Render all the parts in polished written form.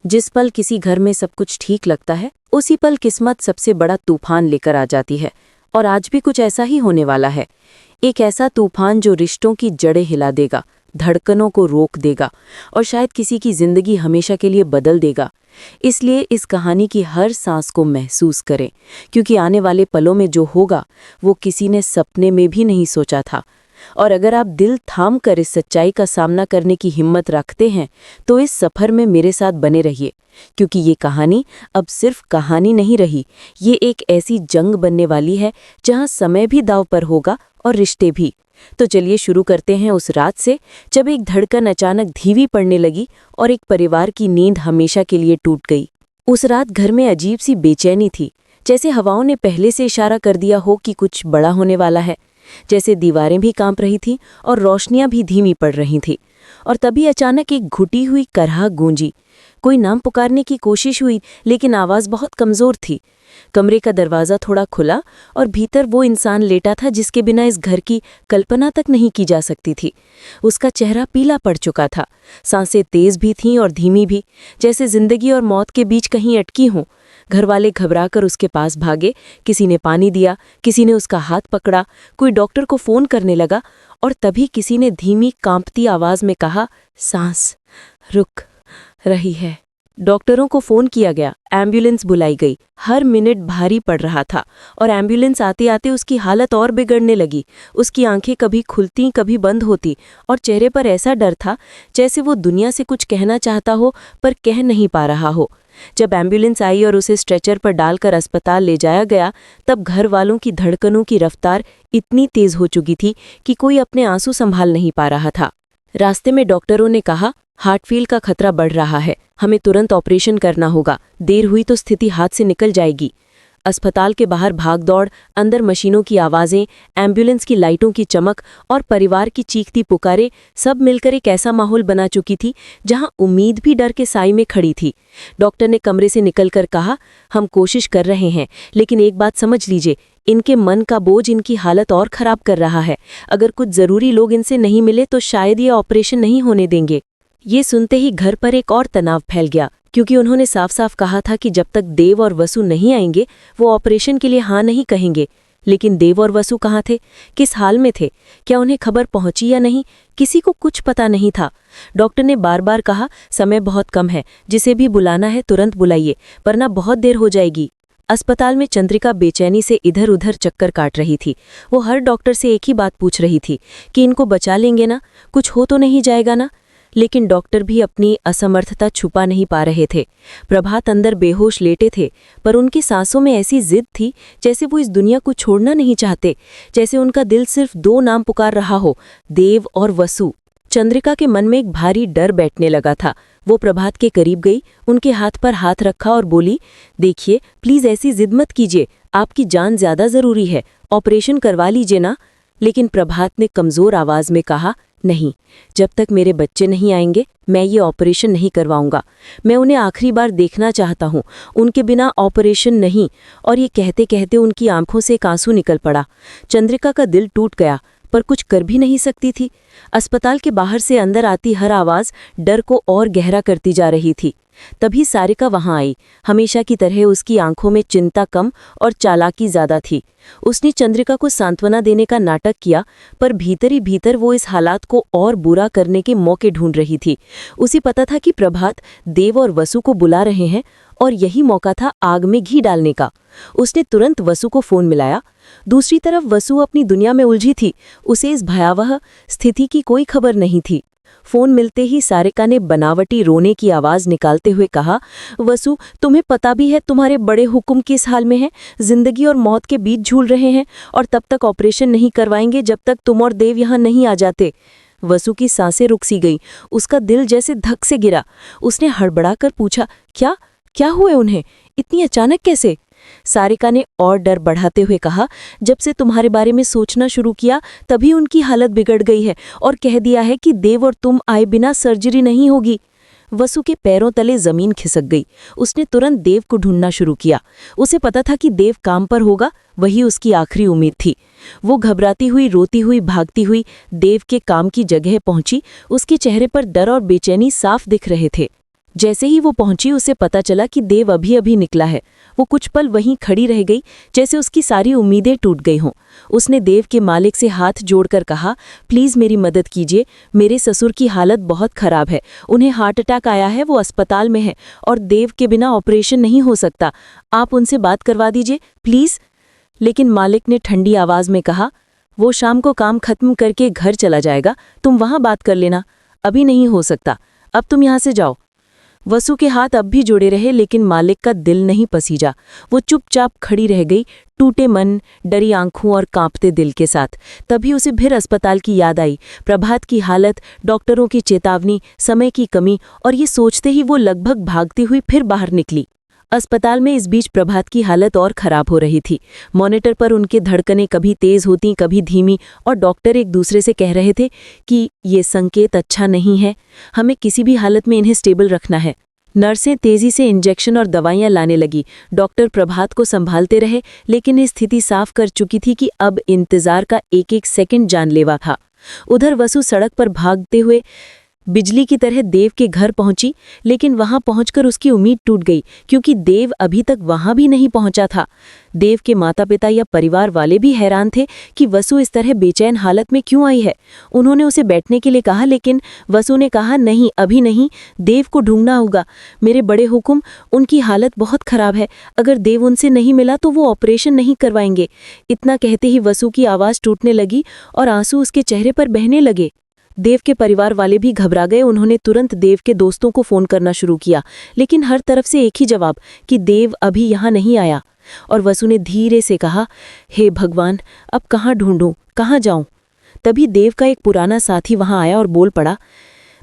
जिस पल किसी घर में सब कुछ ठीक लगता है, उसी पल किस्मत सबसे बड़ा तूफान लेकर आ जाती है। और आज भी कुछ ऐसा ही होने वाला है। एक ऐसा तूफान जो रिश्तों की जड़ें हिला देगा, धड़कनों को रोक देगा और शायद किसी की जिंदगी हमेशा के लिए बदल देगा। इसलिए इस कहानी की हर सांस को महसूस करें, क्योंकि आने वाले पलों में जो होगा वो किसी ने सपने में भी नहीं सोचा था। और अगर आप दिल थाम कर इस सच्चाई का सामना करने की हिम्मत रखते हैं, तो इस सफ़र में मेरे साथ बने रहिए, क्योंकि ये कहानी अब सिर्फ कहानी नहीं रही। ये एक ऐसी जंग बनने वाली है जहां समय भी दांव पर होगा और रिश्ते भी। तो चलिए शुरू करते हैं उस रात से जब एक धड़कन अचानक धीमी पड़ने लगी और एक परिवार की नींद हमेशा के लिए टूट गई। उस रात घर में अजीब सी बेचैनी थी, जैसे हवाओं ने पहले से इशारा कर दिया हो कि कुछ बड़ा होने वाला है। जैसे दीवारें भी कांप रही थीं और रोशनियां भी धीमी पड़ रही थीं। और तभी अचानक एक घुटी हुई करहा गूंजी। कोई नाम पुकारने की कोशिश हुई, लेकिन आवाज़ बहुत कमज़ोर थी। कमरे का दरवाज़ा थोड़ा खुला और भीतर वो इंसान लेटा था जिसके बिना इस घर की कल्पना तक नहीं की जा सकती थी। उसका चेहरा पीला पड़ चुका था, सांसें तेज़ भी थीं और धीमी भी, जैसे जिंदगी और मौत के बीच कहीं अटकी हों। घरवाले घबराकर उसके पास भागे। किसी ने पानी दिया, किसी ने उसका हाथ पकड़ा, कोई डॉक्टर को फ़ोन करने लगा। और तभी किसी ने धीमी कांपती आवाज़ में कहा, सांस रुक रही है। डॉक्टरों को फ़ोन किया गया, एम्बुलेंस बुलाई गई। हर मिनट भारी पड़ रहा था और एम्बुलेंस आते आते उसकी हालत और बिगड़ने लगी। उसकी आंखें कभी खुलती कभी बंद होती और चेहरे पर ऐसा डर था जैसे वो दुनिया से कुछ कहना चाहता हो पर कह नहीं पा रहा हो। जब एम्बुलेंस आई और उसे स्ट्रेचर पर डालकर अस्पताल ले जाया गया, तब घर वालों की धड़कनों की रफ्तार इतनी तेज हो चुकी थी कि कोई अपने आंसू संभाल नहीं पा रहा था। रास्ते में डॉक्टरों ने कहा, हार्टफेल का खतरा बढ़ रहा है, हमें तुरंत ऑपरेशन करना होगा, देर हुई तो स्थिति हाथ से निकल जाएगी। अस्पताल के बाहर भागदौड़, अंदर मशीनों की आवाज़ें, एम्बुलेंस की लाइटों की चमक और परिवार की चीखती पुकारें सब मिलकर एक ऐसा माहौल बना चुकी थी जहां उम्मीद भी डर के साए में खड़ी थी। डॉक्टर ने कमरे से निकलकर कहा, हम कोशिश कर रहे हैं, लेकिन एक बात समझ लीजिए, इनके मन का बोझ इनकी हालत और ख़राब कर रहा है। अगर कुछ ज़रूरी लोग इनसे नहीं मिले तो शायद ये ऑपरेशन नहीं होने देंगे। ये सुनते ही घर पर एक और तनाव फैल गया, क्योंकि उन्होंने साफ साफ कहा था कि जब तक देव और वसु नहीं आएंगे वो ऑपरेशन के लिए हाँ नहीं कहेंगे। लेकिन देव और वसु कहाँ थे, किस हाल में थे, क्या उन्हें खबर पहुंची या नहीं, किसी को कुछ पता नहीं था। डॉक्टर ने बार बार कहा, समय बहुत कम है, जिसे भी बुलाना है तुरंत बुलाइए, वरना बहुत देर हो जाएगी। अस्पताल में चंद्रिका बेचैनी से इधर उधर चक्कर काट रही थी। वो हर डॉक्टर से एक ही बात पूछ रही थी कि इनको बचा लेंगे ना, कुछ हो तो नहीं जाएगा ना। लेकिन डॉक्टर भी अपनी असमर्थता छुपा नहीं पा रहे थे। प्रभात अंदर बेहोश लेटे थे, पर उनकी सांसों में ऐसी जिद थी जैसे वो इस दुनिया को छोड़ना नहीं चाहते, जैसे उनका दिल सिर्फ दो नाम पुकार रहा हो, देव और वसु। चंद्रिका के मन में एक भारी डर बैठने लगा था। वो प्रभात के करीब गई, उनके हाथ पर हाथ रखा और बोली, देखिए प्लीज़ ऐसी जिद मत कीजिए, आपकी जान ज़्यादा ज़रूरी है, ऑपरेशन करवा लीजिए ना। लेकिन प्रभात ने कमज़ोर आवाज़ में कहा, नहीं, जब तक मेरे बच्चे नहीं आएंगे मैं ये ऑपरेशन नहीं करवाऊंगा। मैं उन्हें आखिरी बार देखना चाहता हूँ, उनके बिना ऑपरेशन नहीं। और ये कहते कहते उनकी आंखों से एक आंसू निकल पड़ा। चंद्रिका का दिल टूट गया, पर कुछ कर भी नहीं सकती थी। अस्पताल के बाहर से अंदर आती हर आवाज़ डर को और गहरा करती जा रही थी। तभी सारिका वहां आई। हमेशा की तरह उसकी आंखों में चिंता कम और चालाकी ज्यादा थी। उसने चंद्रिका को सांत्वना देने का नाटक किया, पर भीतर ही भीतर वो इस हालात को और बुरा करने के मौके ढूंढ रही थी। उसे पता था कि प्रभात देव और वसु को बुला रहे हैं और यही मौका था आग में घी डालने का। उसने तुरंत वसु को फोन मिलाया। दूसरी तरफ वसु अपनी दुनिया में उलझी थी। उसे इस भयावह स्थिति की कोई खबर नहीं थी। फोन मिलते ही सारिका ने बनावटी रोने की आवाज निकालते हुए कहा, वसु, तुम्हें पता भी है तुम्हारे बड़े हुक्म किस हाल में हैं, जिंदगी और मौत के बीच झूल रहे हैं और तब तक ऑपरेशन नहीं करवाएंगे जब तक तुम और देव यहाँ नहीं आ जाते। वसु की सांसें रुक सी गईं, उसका दिल जैसे धक से गिरा। उसने हड़बड़ाकर पूछा, क्या क्या हुए उन्हें, इतनी अचानक कैसे? सारिका ने और डर बढ़ाते हुए कहा, जब से तुम्हारे बारे में सोचना शुरू किया तभी उनकी हालत बिगड़ गई है और कह दिया है कि देव और तुम आए बिना सर्जरी नहीं होगी। वसु के पैरों तले जमीन खिसक गई। उसने तुरंत देव को ढूंढना शुरू किया। उसे पता था कि देव काम पर होगा, वही उसकी आखिरी उम्मीद थी। वो घबराती हुई, रोती हुई, भागती हुई देव के काम की जगह पहुंची। उसके चेहरे पर डर और बेचैनी साफ दिख रहे थे। जैसे ही वो पहुंची उसे पता चला कि देव अभी अभी निकला है। वो कुछ पल वहीं खड़ी रह गई, जैसे उसकी सारी उम्मीदें टूट गई हों। उसने देव के मालिक से हाथ जोड़कर कहा, प्लीज़ मेरी मदद कीजिए, मेरे ससुर की हालत बहुत खराब है, उन्हें हार्ट अटैक आया है, वो अस्पताल में है और देव के बिना ऑपरेशन नहीं हो सकता, आप उनसे बात करवा दीजिए प्लीज़। लेकिन मालिक ने ठंडी आवाज़ में कहा, वो शाम को काम खत्म करके घर चला जाएगा, तुम वहाँ बात कर लेना, अभी नहीं हो सकता, अब तुम यहाँ से जाओ। वसु के हाथ अब भी जुड़े रहे, लेकिन मालिक का दिल नहीं पसीजा। वो चुपचाप खड़ी रह गई, टूटे मन, डरी आंखों और कांपते दिल के साथ। तभी उसे फिर अस्पताल की याद आई, प्रभात की हालत, डॉक्टरों की चेतावनी, समय की कमी, और ये सोचते ही वो लगभग भागती हुई फिर बाहर निकली। अस्पताल में इस बीच प्रभात की हालत और खराब हो रही थी। मॉनिटर पर उनके धड़कनें कभी तेज होती, कभी धीमी, और डॉक्टर एक दूसरे से कह रहे थे कि ये संकेत अच्छा नहीं है, हमें किसी भी हालत में इन्हें स्टेबल रखना है। नर्सें तेजी से इंजेक्शन और दवाइयां लाने लगी। डॉक्टर प्रभात को संभालते रहे, लेकिन ये स्थिति साफ कर चुकी थी कि अब इंतजार का एक एक सेकंड जानलेवा था। उधर वसु सड़क पर भागते हुए बिजली की तरह देव के घर पहुंची, लेकिन वहां पहुंचकर उसकी उम्मीद टूट गई, क्योंकि देव अभी तक वहां भी नहीं पहुंचा था। देव के माता पिता या परिवार वाले भी हैरान थे कि वसु इस तरह बेचैन हालत में क्यों आई है। उन्होंने उसे बैठने के लिए कहा, लेकिन वसु ने कहा, नहीं, अभी नहीं, देव को ढूंढना होगा, मेरे बड़े हुक्म, उनकी हालत बहुत खराब है, अगर देव उनसे नहीं मिला तो वो ऑपरेशन नहीं करवाएंगे। इतना कहते ही वसु की आवाज़ टूटने लगी और आंसू उसके चेहरे पर बहने लगे। देव के परिवार वाले भी घबरा गए। उन्होंने तुरंत देव के दोस्तों को फ़ोन करना शुरू किया, लेकिन हर तरफ से एक ही जवाब कि देव अभी यहाँ नहीं आया। और वसु ने धीरे से कहा, हे भगवान, अब कहाँ ढूंढूं, कहाँ जाऊं? तभी देव का एक पुराना साथी वहाँ आया और बोल पड़ा,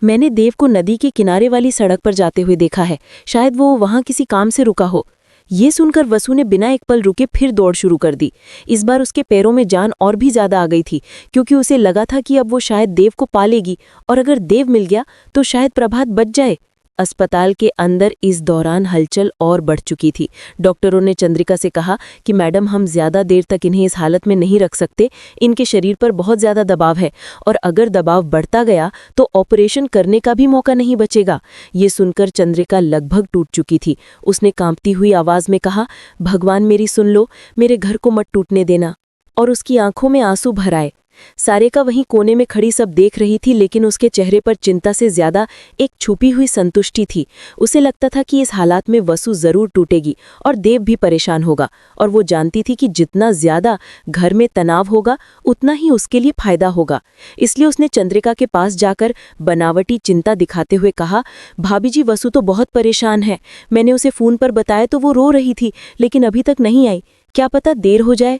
मैंने देव को नदी के किनारे वाली सड़क पर जाते हुए देखा है, शायद वो वहाँ किसी काम से रुका हो। ये सुनकर वसु ने बिना एक पल रुके फिर दौड़ शुरू कर दी। इस बार उसके पैरों में जान और भी ज्यादा आ गई थी, क्योंकि उसे लगा था कि अब वो शायद देव को पा लेगी, और अगर देव मिल गया तो शायद प्रभात बच जाए। अस्पताल के अंदर इस दौरान हलचल और बढ़ चुकी थी। डॉक्टरों ने चंद्रिका से कहा कि मैडम, हम ज्यादा देर तक इन्हें इस हालत में नहीं रख सकते, इनके शरीर पर बहुत ज्यादा दबाव है, और अगर दबाव बढ़ता गया तो ऑपरेशन करने का भी मौका नहीं बचेगा। ये सुनकर चंद्रिका लगभग टूट चुकी थी। उसने कांपती हुई आवाज में कहा, भगवान मेरी सुन लो, मेरे घर को मत टूटने देना। और उसकी आंखों में आंसू भर आए। सारेका वहीं कोने में खड़ी सब देख रही थी, लेकिन उसके चेहरे पर चिंता से ज्यादा एक छुपी हुई संतुष्टि थी। उसे लगता था कि इस हालात में वसु जरूर टूटेगी और देव भी परेशान होगा, और वो जानती थी कि जितना ज्यादा घर में तनाव होगा उतना ही उसके लिए फायदा होगा। इसलिए उसने चंद्रिका के पास जाकर बनावटी चिंता दिखाते हुए कहा, भाभी जी, वसु तो बहुत परेशान है, मैंने उसे फोन पर बताया तो वो रो रही थी, लेकिन अभी तक नहीं आई, क्या पता देर हो जाए।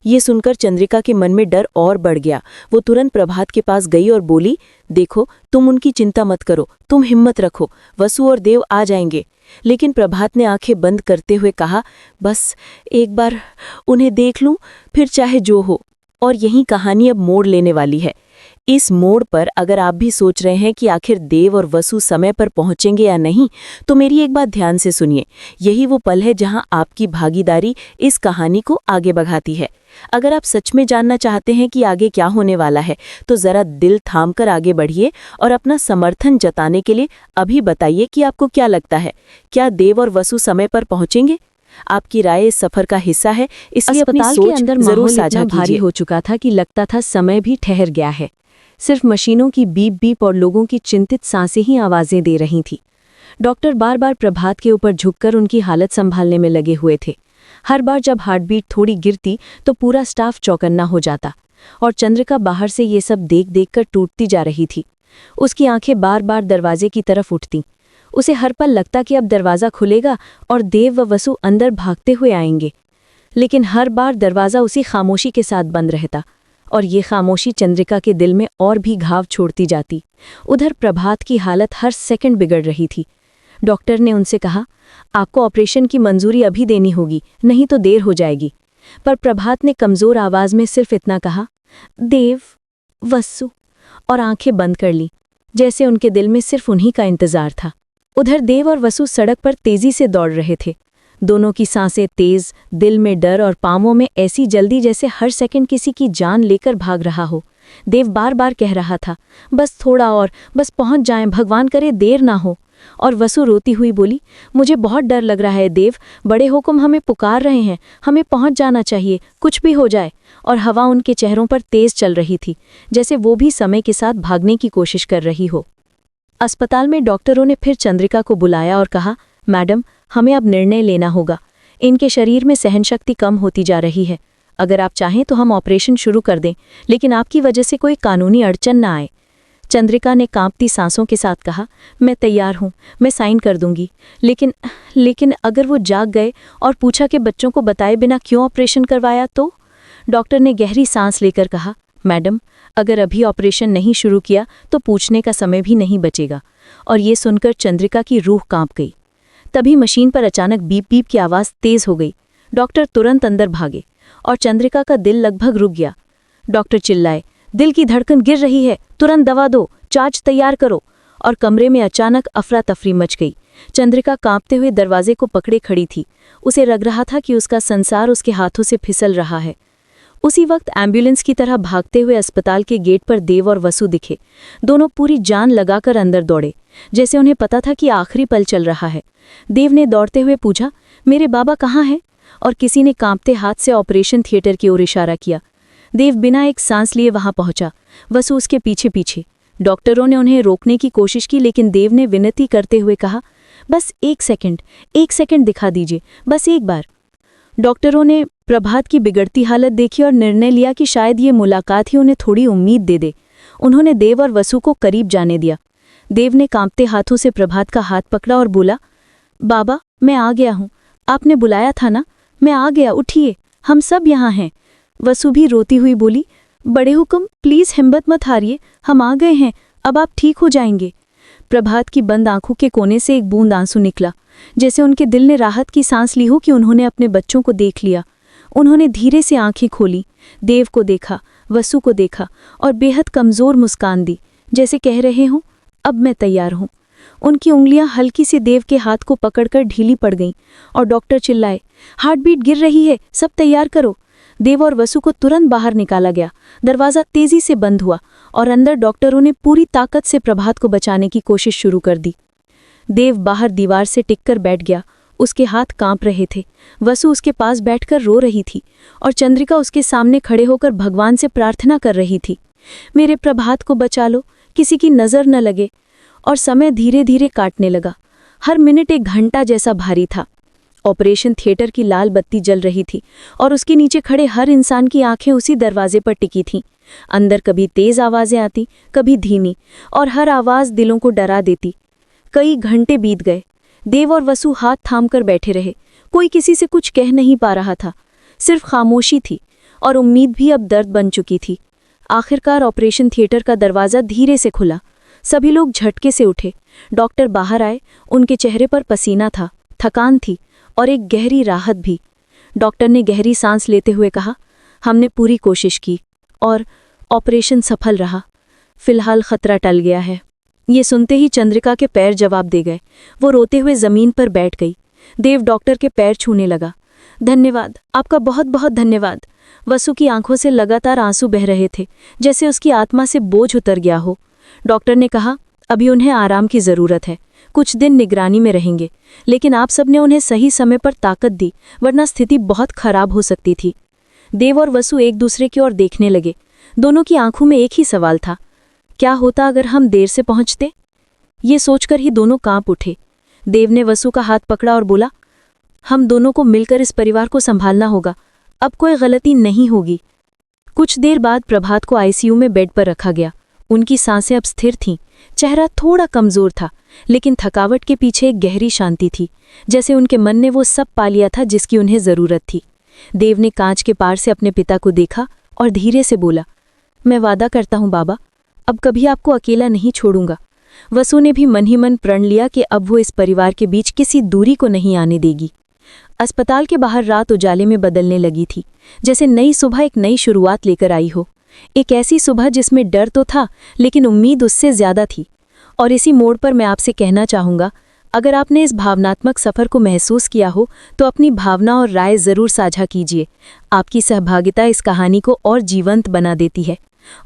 ये सुनकर चंद्रिका के मन में डर और बढ़ गया। वो तुरंत प्रभात के पास गई और बोली, देखो, तुम उनकी चिंता मत करो, तुम हिम्मत रखो, वसु और देव आ जाएंगे। लेकिन प्रभात ने आंखें बंद करते हुए कहा, बस एक बार उन्हें देख लूं, फिर चाहे जो हो। और यही कहानी अब मोड़ लेने वाली है। इस मोड़ पर अगर आप भी सोच रहे हैं कि आखिर देव और वसु समय पर पहुंचेंगे या नहीं, तो मेरी एक बात ध्यान से सुनिए। यही वो पल है जहां आपकी भागीदारी इस कहानी को आगे बढ़ाती है। अगर आप सच में जानना चाहते हैं कि आगे क्या होने वाला है, तो जरा दिल थामकर आगे बढ़िए और अपना समर्थन जताने के लिए अभी बताइए कि आपको क्या लगता है, क्या देव और वसु समय पर पहुंचेंगे? आपकी राय इस सफर का हिस्सा है, इसलिए अपनी सोच जरूर साझा कीजिए। भारी हो चुका था कि लगता था समय भी ठहर गया है। सिर्फ मशीनों की बीप बीप और लोगों की चिंतित सांसें ही आवाजें दे रही थीं। डॉक्टर बार बार प्रभात के ऊपर झुककर उनकी हालत संभालने में लगे हुए थे। हर बार जब हार्टबीट थोड़ी गिरती तो पूरा स्टाफ चौकन्ना हो जाता, और चंद्रिका बाहर से ये सब देख देख कर टूटती जा रही थी। उसकी आंखें बार बार दरवाजे की तरफ उठतीं। उसे हर पल लगता कि अब दरवाज़ा खुलेगा और देव व वसु अंदर भागते हुए आएंगे, लेकिन हर बार दरवाज़ा उसी खामोशी के साथ बंद रहता, और ये खामोशी चंद्रिका के दिल में और भी घाव छोड़ती जाती। उधर प्रभात की हालत हर सेकंड बिगड़ रही थी। डॉक्टर ने उनसे कहा, आपको ऑपरेशन की मंजूरी अभी देनी होगी, नहीं तो देर हो जाएगी। पर प्रभात ने कमज़ोर आवाज़ में सिर्फ इतना कहा, देव, वसु, और आंखें बंद कर ली, जैसे उनके दिल में सिर्फ उन्हीं का इंतज़ार था। उधर देव और वसु सड़क पर तेजी से दौड़ रहे थे। दोनों की सांसें तेज, दिल में डर और पांवों में ऐसी जल्दी जैसे हर सेकंड किसी की जान लेकर भाग रहा हो। देव बार बार कह रहा था, बस थोड़ा और, बस पहुंच जाएं, भगवान करे देर ना हो। और वसु रोती हुई बोली, मुझे बहुत डर लग रहा है देव, बड़े हुक्म हमें पुकार रहे हैं, हमें पहुंच जाना चाहिए, कुछ भी हो जाए। और हवा उनके चेहरों पर तेज चल रही थी, जैसे वो भी समय के साथ भागने की कोशिश कर रही हो। अस्पताल में डॉक्टरों ने फिर चंद्रिका को बुलाया और कहा, मैडम, हमें अब निर्णय लेना होगा। इनके शरीर में सहनशक्ति कम होती जा रही है। अगर आप चाहें तो हम ऑपरेशन शुरू कर दें, लेकिन आपकी वजह से कोई कानूनी अड़चन न आए। चंद्रिका ने कांपती सांसों के साथ कहा, मैं तैयार हूं, मैं साइन कर दूंगी, लेकिन अगर वो जाग गए और पूछा कि बच्चों को बताए बिना क्यों ऑपरेशन करवाया तो? डॉक्टर ने गहरी सांस लेकर कहा, मैडम, अगर अभी ऑपरेशन नहीं शुरू किया तो पूछने का समय भी नहीं बचेगा। और ये सुनकर चंद्रिका की रूह कांप गई। तभी मशीन पर अचानक बीप बीप की आवाज़ तेज हो गई। डॉक्टर तुरंत अंदर भागे और चंद्रिका का दिल लगभग रुक गया। डॉक्टर चिल्लाए, दिल की धड़कन गिर रही है, तुरंत दवा दो, चार्ज तैयार करो। और कमरे में अचानक अफरा तफरी मच गई। चंद्रिका कांपते हुए दरवाजे को पकड़े खड़ी थी। उसे लग रहा था कि उसका संसार उसके हाथों से फिसल रहा है। उसी वक्त एम्बुलेंस की तरह भागते हुए अस्पताल के गेट पर देव और वसु दिखे। दोनों पूरी जान लगाकर अंदर दौड़े, जैसे उन्हें पता था कि आखिरी पल चल रहा है। देव ने दौड़ते हुए पूछा, मेरे बाबा कहाँ हैं? और किसी ने कांपते हाथ से ऑपरेशन थिएटर की ओर इशारा किया। देव बिना एक सांस लिए वहां पहुंचा, वसु उसके पीछे पीछे। डॉक्टरों ने उन्हें रोकने की कोशिश की, लेकिन देव ने विनती करते हुए कहा, बस एक सेकंड दिखा दीजिए, बस एक बार। डॉक्टरों ने प्रभात की बिगड़ती हालत देखी और निर्णय लिया कि शायद ये मुलाकात ही उन्हें थोड़ी उम्मीद दे दे। उन्होंने देव और वसु को करीब जाने दिया। देव ने कांपते हाथों से प्रभात का हाथ पकड़ा और बोला, बाबा, मैं आ गया हूँ, आपने बुलाया था ना, मैं आ गया, उठिए, हम सब यहाँ हैं। वसु भी रोती हुई बोली, बड़े हुक्म, प्लीज़ हिम्मत मत हारिए, हम आ गए हैं, अब आप ठीक हो जाएंगे। प्रभात की बंद आंखों के कोने से एक बूंद आंसू निकला, जैसे उनके दिल ने राहत की सांस ली हो कि उन्होंने अपने बच्चों को देख लिया। उन्होंने धीरे से आंखें खोली, देव को देखा, वसु को देखा और बेहद कमज़ोर मुस्कान दी, जैसे कह रहे हों, अब मैं तैयार हूँ। उनकी उंगलियां हल्की से देव के हाथ को पकड़कर ढीली पड़ गईं और डॉक्टर चिल्लाए, हार्ट बीट गिर रही है, सब तैयार करो। देव और वसु को तुरंत बाहर निकाला गया। दरवाज़ा तेजी से बंद हुआ और अंदर डॉक्टरों ने पूरी ताकत से प्रभात को बचाने की कोशिश शुरू कर दी। देव बाहर दीवार से टिककर बैठ गया, उसके हाथ कांप रहे थे। वसु उसके पास बैठकर रो रही थी और चंद्रिका उसके सामने खड़े होकर भगवान से प्रार्थना कर रही थी, मेरे प्रभात को बचा लो, किसी की नज़र न लगे। और समय धीरे धीरे काटने लगा। हर मिनट एक घंटा जैसा भारी था। ऑपरेशन थिएटर की लाल बत्ती जल रही थी और उसके नीचे खड़े हर इंसान की आंखें उसी दरवाजे पर टिकी थीं। अंदर कभी तेज आवाज़ें आती, कभी धीमी, और हर आवाज़ दिलों को डरा देती। कई घंटे बीत गए। देव और वसु हाथ थामकर बैठे रहे। कोई किसी से कुछ कह नहीं पा रहा था, सिर्फ खामोशी थी और उम्मीद भी अब दर्द बन चुकी थी। आखिरकार ऑपरेशन थिएटर का दरवाज़ा धीरे से खुला। सभी लोग झटके से उठे। डॉक्टर बाहर आए, उनके चेहरे पर पसीना था, थकान थी और एक गहरी राहत भी। डॉक्टर ने गहरी सांस लेते हुए कहा, हमने पूरी कोशिश की और ऑपरेशन सफल रहा। फिलहाल खतरा टल गया है। ये सुनते ही चंद्रिका के पैर जवाब दे गए। वो रोते हुए जमीन पर बैठ गई। देव डॉक्टर के पैर छूने लगा। धन्यवाद, आपका बहुत बहुत धन्यवाद। वसु की आंखों से लगातार आंसू बह रहे थे, जैसे उसकी आत्मा से बोझ उतर गया हो। डॉक्टर ने कहा, अभी उन्हें आराम की ज़रूरत है, कुछ दिन निगरानी में रहेंगे, लेकिन आप सबने उन्हें सही समय पर ताकत दी, वरना स्थिति बहुत खराब हो सकती थी। देव और वसु एक दूसरे की ओर देखने लगे। दोनों की आंखों में एक ही सवाल था, क्या होता अगर हम देर से पहुंचते? ये सोचकर ही दोनों कांप उठे। देव ने वसु का हाथ पकड़ा और बोला, हम दोनों को मिलकर इस परिवार को संभालना होगा, अब कोई गलती नहीं होगी। कुछ देर बाद प्रभात को आईसीयू में बेड पर रखा गया। उनकी सांसें अब स्थिर थीं, चेहरा थोड़ा कमज़ोर था, लेकिन थकावट के पीछे एक गहरी शांति थी, जैसे उनके मन ने वो सब पा लिया था जिसकी उन्हें ज़रूरत थी। देव ने कांच के पार से अपने पिता को देखा और धीरे से बोला, मैं वादा करता हूँ बाबा, अब कभी आपको अकेला नहीं छोड़ूंगा। वसु ने भी मन ही मन प्रण लिया कि अब वो इस परिवार के बीच किसी दूरी को नहीं आने देगी। अस्पताल के बाहर रात उजाले में बदलने लगी थी, जैसे नई सुबह एक नई शुरुआत लेकर आई हो। एक ऐसी सुबह जिसमें डर तो था, लेकिन उम्मीद उससे ज़्यादा थी। और इसी मोड़ पर मैं आपसे कहना चाहूँगा, अगर आपने इस भावनात्मक सफ़र को महसूस किया हो तो अपनी भावना और राय ज़रूर साझा कीजिए। आपकी सहभागिता इस कहानी को और जीवंत बना देती है।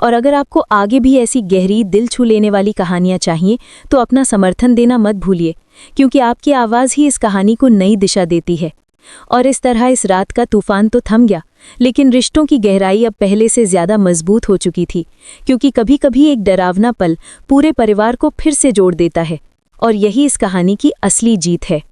और अगर आपको आगे भी ऐसी गहरी दिल छू लेने वाली कहानियां चाहिए तो अपना समर्थन देना मत भूलिए, क्योंकि आपकी आवाज़ ही इस कहानी को नई दिशा देती है। और इस तरह इस रात का तूफान तो थम गया, लेकिन रिश्तों की गहराई अब पहले से ज़्यादा मजबूत हो चुकी थी, क्योंकि कभी-कभी एक डरावना पल पूरे परिवार को फिर से जोड़ देता है। और यही इस कहानी की असली जीत है।